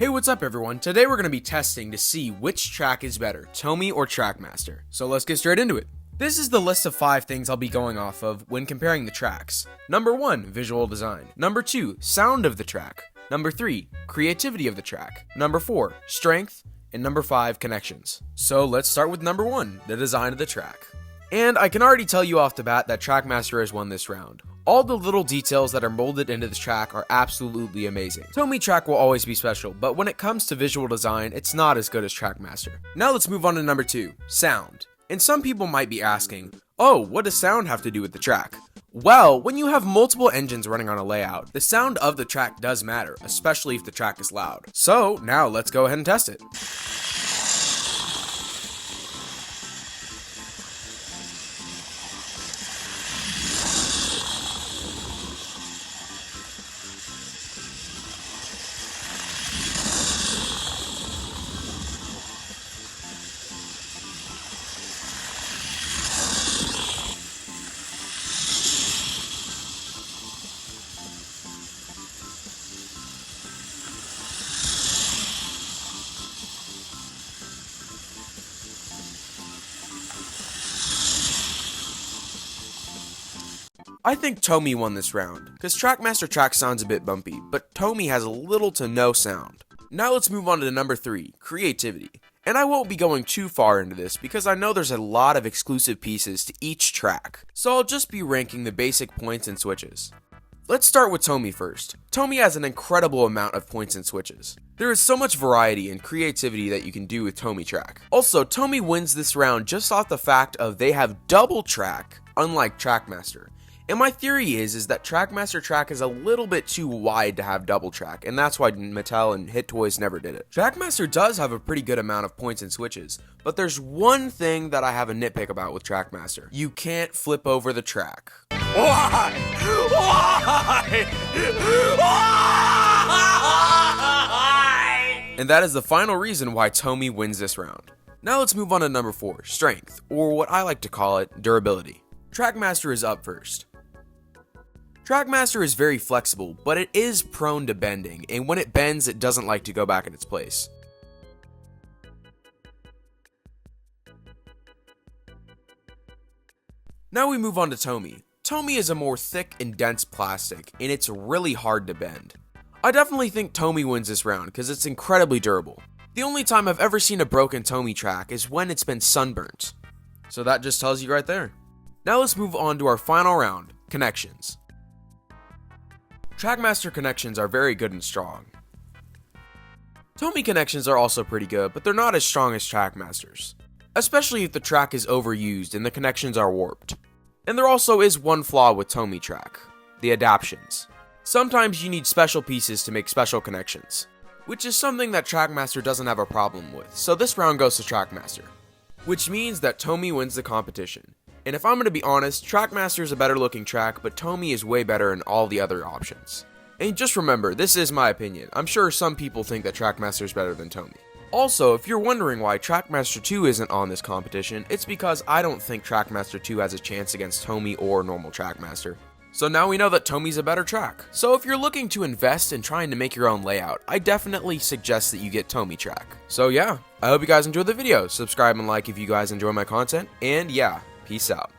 Hey, what's up everyone? Today we're going to be testing to see which track is better, TOMY or Trackmaster. So let's get straight into it. This is the list of 5 things I'll be going off of when comparing the tracks. Number 1, visual design. Number 2, sound of the track. Number 3, creativity of the track. Number 4, strength. And number 5, connections. So let's start with number 1, the design of the track. And I can already tell you off the bat that Trackmaster has won this round. All the little details that are molded into this track are absolutely amazing. TOMY track will always be special, but when it comes to visual design, it's not as good as Trackmaster. Now let's move on to number 2, sound. And some people might be asking, oh, what does sound have to do with the track? Well, when you have multiple engines running on a layout, the sound of the track does matter, especially if the track is loud. So now let's go ahead and test it. I think TOMY won this round, because Trackmaster track sounds a bit bumpy, but TOMY has little to no sound. Now let's move on to number 3, creativity. And I won't be going too far into this because I know there's a lot of exclusive pieces to each track, so I'll just be ranking the basic points and switches. Let's start with TOMY first. TOMY has an incredible amount of points and switches. There is so much variety and creativity that you can do with TOMY track. Also, TOMY wins this round just off the fact of they have double track, unlike Trackmaster. And my theory is that Trackmaster track is a little bit too wide to have double track, and that's why Mattel and Hit Toys never did it. Trackmaster does have a pretty good amount of points and switches, but there's one thing that I have a nitpick about with Trackmaster. You can't flip over the track. Why? And that is the final reason why TOMY wins this round. Now let's move on to number 4, strength, or what I like to call it, durability. Trackmaster is up first. Trackmaster is very flexible, but it is prone to bending, and when it bends, it doesn't like to go back in its place. Now we move on to TOMY. TOMY is a more thick and dense plastic, and it's really hard to bend. I definitely think TOMY wins this round because it's incredibly durable. The only time I've ever seen a broken TOMY track is when it's been sunburnt. So that just tells you right there. Now let's move on to our final round, connections. Trackmaster connections are very good and strong. TOMY connections are also pretty good, but they're not as strong as Trackmaster's, especially if the track is overused and the connections are warped. And there also is one flaw with TOMY track, the adaptions. Sometimes you need special pieces to make special connections, which is something that Trackmaster doesn't have a problem with, so this round goes to Trackmaster, which means that TOMY wins the competition. And if I'm going to be honest, Trackmaster is a better looking track, but TOMY is way better in all the other options. And just remember, this is my opinion. I'm sure some people think that Trackmaster is better than TOMY. Also, if you're wondering why Trackmaster 2 isn't on this competition, it's because I don't think Trackmaster 2 has a chance against TOMY or normal Trackmaster. So now we know that TOMY's a better track. So if you're looking to invest in trying to make your own layout, I definitely suggest that you get TOMY track. So yeah, I hope you guys enjoyed the video. Subscribe and like if you guys enjoy my content, and yeah, peace out.